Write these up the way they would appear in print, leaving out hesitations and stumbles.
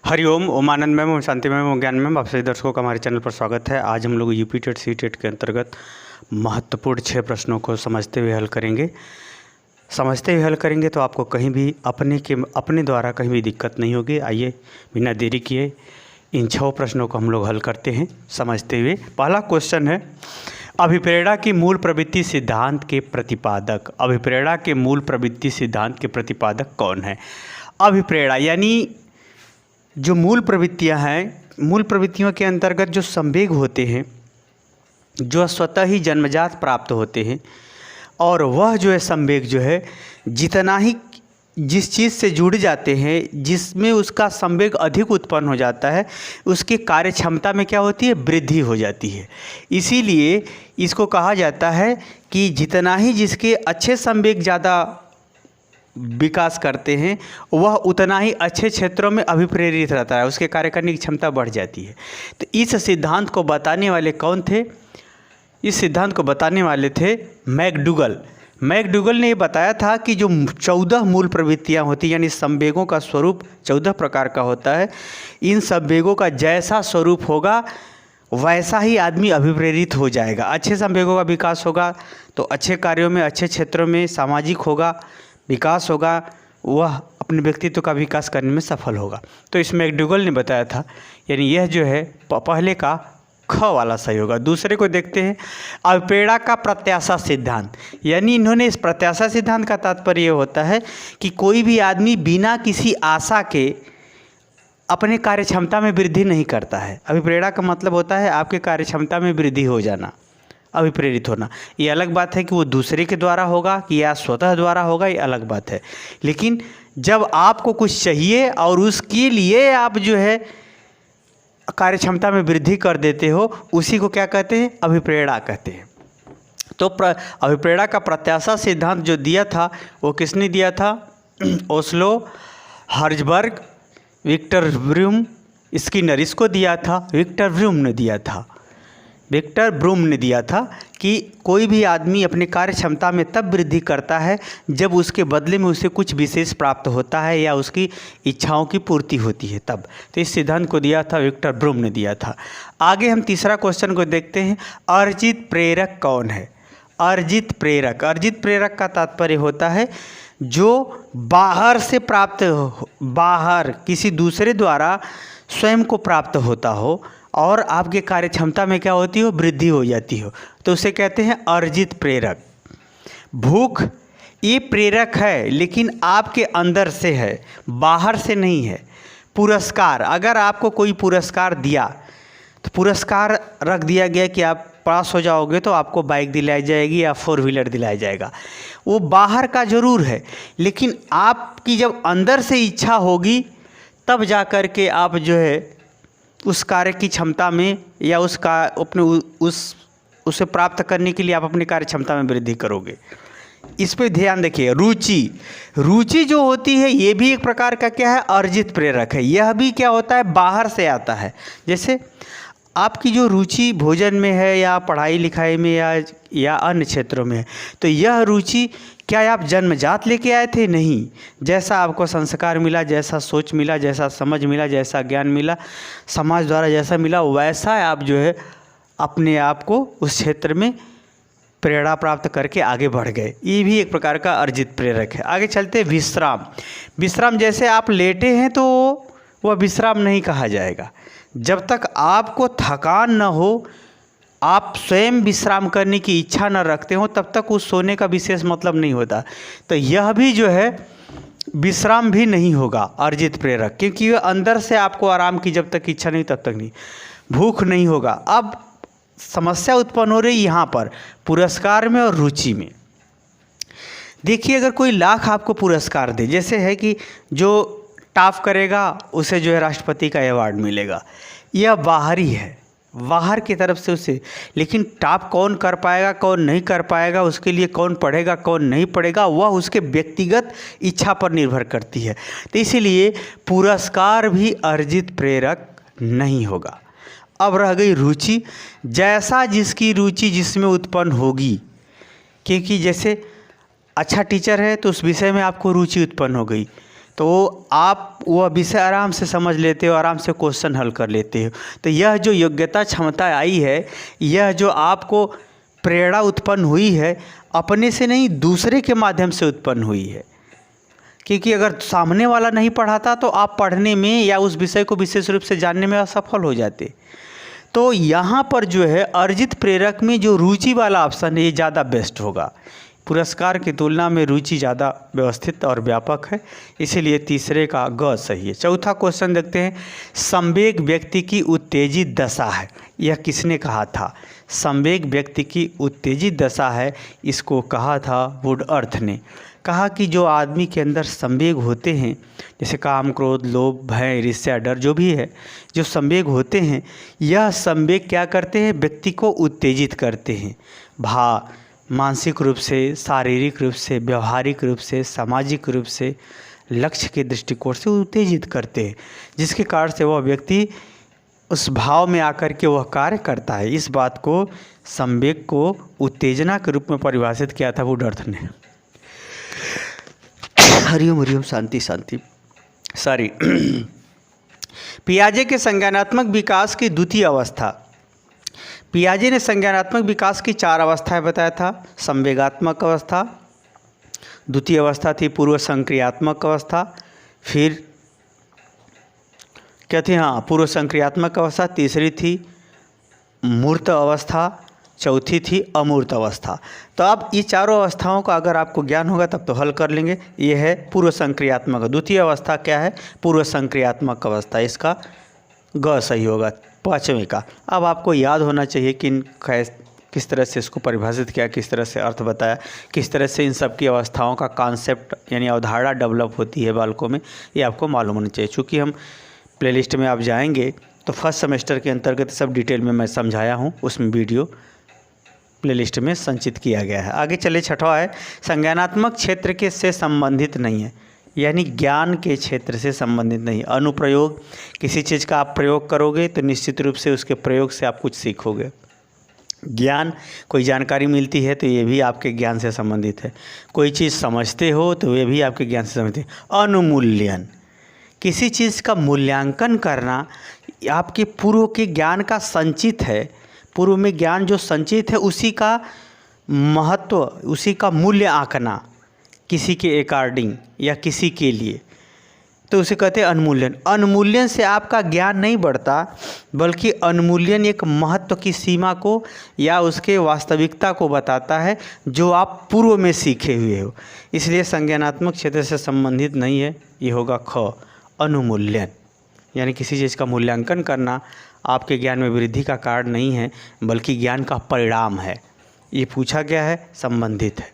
हरिओम, ओम आनंद ma'am, Om Shanti ma'am, ओम ज्ञान ma'am, आप सभी दर्शकों का हमारे चैनल पर स्वागत है। आज हम लोग यूपी टेट सी टेट के अंतर्गत महत्वपूर्ण 6 प्रश्नों को समझते हुए हल करेंगे तो आपको कहीं भी अपने द्वारा कहीं भी दिक्कत नहीं होगी। आइए बिना देरी किए इन 6 प्रश्नों को हम लोग हल करते हैं समझते हुए। पहला क्वेश्चन है, अभिप्रेरणा की मूल प्रवृत्ति सिद्धांत के प्रतिपादक। अभिप्रेरणा के मूल प्रवृत्ति सिद्धांत के प्रतिपादक कौन है? अभिप्रेरणा यानी जो मूल प्रवृत्तियां हैं, मूल प्रवृत्तियों के अंतर्गत जो संवेग होते हैं, जो स्वतः ही जन्मजात प्राप्त होते हैं, और वह जो है संवेग जो है जितना ही जिस चीज़ से जुड़ जाते हैं, जिसमें उसका संवेग अधिक उत्पन्न हो जाता है, उसकी कार्य क्षमता में क्या होती है? वृद्धि हो जाती है। इसीलिए इसको कहा जाता है कि जितना ही जिसके अच्छे संवेग ज़्यादा विकास करते हैं, वह उतना ही अच्छे क्षेत्रों में अभिप्रेरित रहता है, उसके कार्य करने की क्षमता बढ़ जाती है। तो इस सिद्धांत को बताने वाले कौन थे? इस सिद्धांत को बताने वाले थे मैकडूगल। मैकडूगल ने ये बताया था कि जो 14 मूल प्रवृत्तियां होती हैं, यानी संवेगों का स्वरूप 14 प्रकार का होता है। इन संवेगों का जैसा स्वरूप होगा वैसा ही आदमी अभिप्रेरित हो जाएगा। अच्छे संवेगों का विकास होगा तो अच्छे कार्यों में, अच्छे क्षेत्रों में सामाजिक होगा, विकास होगा, वह अपने व्यक्तित्व का विकास करने में सफल होगा। तो इस मैकडूगल ने बताया था, यानी यह जो है पहले का ख वाला सही होगा। दूसरे को देखते हैं, अभिप्रेरणा का प्रत्याशा सिद्धांत। यानी इन्होंने इस प्रत्याशा सिद्धांत का तात्पर्य यह होता है कि कोई भी आदमी बिना किसी आशा के अपने कार्य क्षमता में वृद्धि नहीं करता है। अभिप्रेरणा का मतलब होता है आपके कार्य क्षमता में वृद्धि हो जाना, अभिप्रेरित होना। ये अलग बात है कि वो दूसरे के द्वारा होगा कि या स्वतः द्वारा होगा, ये अलग बात है। लेकिन जब आपको कुछ चाहिए और उसके लिए आप जो है कार्य क्षमता में वृद्धि कर देते हो, उसी को क्या कहते हैं? अभिप्रेरणा कहते हैं। तो अभिप्रेरणा का प्रत्याशा सिद्धांत जो दिया था वो किसने दिया था? Maslow, Herzberg, Victor Vroom, Skinner, इसको दिया था विक्टर ब्रूम ने दिया था कि कोई भी आदमी अपने कार्य क्षमता में तब वृद्धि करता है जब उसके बदले में उसे कुछ विशेष प्राप्त होता है या उसकी इच्छाओं की पूर्ति होती है तब। तो इस सिद्धांत को दिया था विक्टर ब्रूम ने दिया था। आगे हम तीसरा क्वेश्चन को देखते हैं, अर्जित प्रेरक कौन है? अर्जित प्रेरक का तात्पर्य होता है जो बाहर से प्राप्त बाहर किसी दूसरे द्वारा स्वयं को प्राप्त होता हो और आपके कार्य क्षमता में क्या होती हो? वृद्धि हो जाती हो, तो उसे कहते हैं अर्जित प्रेरक। भूख ये प्रेरक है लेकिन आपके अंदर से है, बाहर से नहीं है। पुरस्कार, अगर आपको कोई पुरस्कार दिया तो पुरस्कार रख दिया गया कि आप पास हो जाओगे तो आपको बाइक दिलाई जाएगी या 4 व्हीलर दिलाया जाएगा, वो बाहर का ज़रूर है, लेकिन आपकी जब अंदर से इच्छा होगी तब जा कर के आप जो है उस कार्य की क्षमता में या उसे प्राप्त करने के लिए आप अपनी कार्य क्षमता में वृद्धि करोगे। इस पे ध्यान देखिए। रुचि जो होती है ये भी एक प्रकार का क्या है? अर्जित प्रेरक है। यह भी क्या होता है? बाहर से आता है। जैसे आपकी जो रुचि भोजन में है या पढ़ाई लिखाई में या अन्य क्षेत्रों में है, तो यह रुचि क्या आप जन्मजात लेके आए थे? नहीं। जैसा आपको संस्कार मिला, जैसा सोच मिला, जैसा समझ मिला, जैसा ज्ञान मिला, समाज द्वारा जैसा मिला, वैसा आप जो है अपने आप को उस क्षेत्र में प्रेरणा प्राप्त करके आगे बढ़ गए। ये भी एक प्रकार का अर्जित प्रेरक है। आगे चलते विश्राम जैसे आप लेटे हैं तो वह विश्राम नहीं कहा जाएगा। जब तक आपको थकान न हो, आप स्वयं विश्राम करने की इच्छा न रखते हो, तब तक उस सोने का विशेष मतलब नहीं होता। तो यह भी जो है विश्राम भी नहीं होगा अर्जित प्रेरक, क्योंकि वह अंदर से आपको आराम की जब तक इच्छा नहीं तब तक नहीं। भूख नहीं होगा। अब समस्या उत्पन्न हो रही यहाँ पर पुरस्कार में और रुचि में। देखिए, अगर कोई लाख आपको पुरस्कार दे, जैसे है कि जो टॉप करेगा उसे जो है राष्ट्रपति का अवार्ड मिलेगा, यह बाहरी है, बाहर की तरफ से उसे। लेकिन टॉप कौन कर पाएगा, कौन नहीं कर पाएगा, उसके लिए कौन पढ़ेगा, कौन नहीं पढ़ेगा, वह उसके व्यक्तिगत इच्छा पर निर्भर करती है। तो इसीलिए पुरस्कार भी अर्जित प्रेरक नहीं होगा। अब रह गई रुचि। जैसा जिसकी रुचि जिसमें उत्पन्न होगी, क्योंकि जैसे अच्छा टीचर है तो उस विषय में आपको रुचि उत्पन्न हो गई, तो आप वह विषय आराम से समझ लेते हो, आराम से क्वेश्चन हल कर लेते हो। तो यह जो योग्यता क्षमता आई है, यह जो आपको प्रेरणा उत्पन्न हुई है, अपने से नहीं दूसरे के माध्यम से उत्पन्न हुई है। क्योंकि अगर सामने वाला नहीं पढ़ाता तो आप पढ़ने में या उस विषय को विशेष रूप से जानने में असफल हो जाते। तो यहाँ पर जो है अर्जित प्रेरक में जो रुचि वाला ऑप्शन है ये ज़्यादा बेस्ट होगा। पुरस्कार की तुलना में रुचि ज़्यादा व्यवस्थित और व्यापक है, इसीलिए तीसरे का ग सही है। चौथा क्वेश्चन देखते हैं। संवेग व्यक्ति की उत्तेजित दशा है, यह किसने कहा था? संवेग व्यक्ति की उत्तेजित दशा है, इसको कहा था वुडवर्थ ने। कहा कि जो आदमी के अंदर संवेग होते हैं, जैसे काम, क्रोध, लोभ, भय, ईर्ष्या, डर, जो भी है, जो संवेग होते हैं, यह संवेग क्या करते हैं? व्यक्ति को उत्तेजित करते हैं। मानसिक रूप से, शारीरिक रूप से, व्यवहारिक रूप से, सामाजिक रूप से, लक्ष्य के दृष्टिकोण से उत्तेजित करते हैं, जिसके कारण से वह व्यक्ति उस भाव में आकर के वह कार्य करता है। इस बात को, संवेग को उत्तेजना के रूप में परिभाषित किया था वुडवर्थ ने। हरिओम हरिओम, शांति शांति। सॉरी। पियाजे के संज्ञानात्मक विकास की द्वितीय अवस्था। पियाजे ने संज्ञानात्मक विकास की 4 अवस्थाएं बताया था। संवेगात्मक अवस्था, द्वितीय अवस्था थी पूर्व संक्रियात्मक अवस्था, फिर क्या थी? हाँ, पूर्व संक्रियात्मक अवस्था, तीसरी थी मूर्त अवस्था, चौथी थी अमूर्त अवस्था। तो अब ये चारों अवस्थाओं का अगर आपको ज्ञान होगा तब तो हल कर लेंगे। ये है पूर्व संक्रियात्मक। द्वितीय अवस्था क्या है? पूर्व संक्रियात्मक अवस्था, इसका ग सही होगा, 5वें का। अब आपको याद होना चाहिए कि किस तरह से इसको परिभाषित किया, किस तरह से अर्थ बताया, किस तरह से इन सब की अवस्थाओं का कॉन्सेप्ट यानी अवधारणा डेवलप होती है बालकों में, ये आपको मालूम होना चाहिए। चूँकि हम प्लेलिस्ट में आप जाएंगे तो फर्स्ट सेमेस्टर के अंतर्गत सब डिटेल में मैं समझाया हूँ, उसमें वीडियो प्लेलिस्ट में संचित किया गया है। आगे चले, छठवां है संज्ञानात्मक क्षेत्र के से संबंधित नहीं है, यानी ज्ञान के क्षेत्र से संबंधित नहीं। अनुप्रयोग, किसी चीज़ का आप प्रयोग करोगे तो निश्चित रूप से उसके प्रयोग से आप कुछ सीखोगे। ज्ञान, कोई जानकारी मिलती है तो ये भी आपके ज्ञान से संबंधित है। कोई चीज़ समझते हो तो ये भी आपके ज्ञान से संबंधित है। अनुमूल्यन, किसी चीज़ का मूल्यांकन करना आपके पूर्व के ज्ञान का संचित है। पूर्व में ज्ञान जो संचित है उसी का महत्व, उसी का मूल्य आंकना किसी के अकॉर्डिंग या किसी के लिए, तो उसे कहते हैं अनुमूल्यन। अनुमूल्यन से आपका ज्ञान नहीं बढ़ता, बल्कि अनुमूल्यन एक महत्व की सीमा को या उसके वास्तविकता को बताता है जो आप पूर्व में सीखे हुए हो। इसलिए संज्ञानात्मक क्षेत्र से संबंधित नहीं है, ये होगा ख, अनुमूल्यन। यानी किसी चीज़ का मूल्यांकन करना आपके ज्ञान में वृद्धि का कारण नहीं है, बल्कि ज्ञान का परिणाम है। ये पूछा गया है, संबंधित है।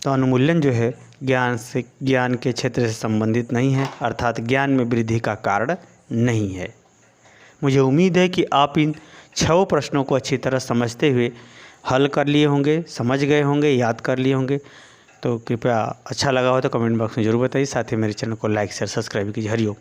तो अनुमूल्यन जो है ज्ञान के क्षेत्र से संबंधित नहीं है, अर्थात ज्ञान में वृद्धि का कारण नहीं है। मुझे उम्मीद है कि आप इन 6 प्रश्नों को अच्छी तरह समझते हुए हल कर लिए होंगे, समझ गए होंगे, याद कर लिए होंगे। तो कृपया अच्छा लगा हो तो कमेंट बॉक्स में ज़रूर बताइए। साथ ही मेरे चैनल को लाइक शेयर सब्सक्राइब कीजिए। हरिओम।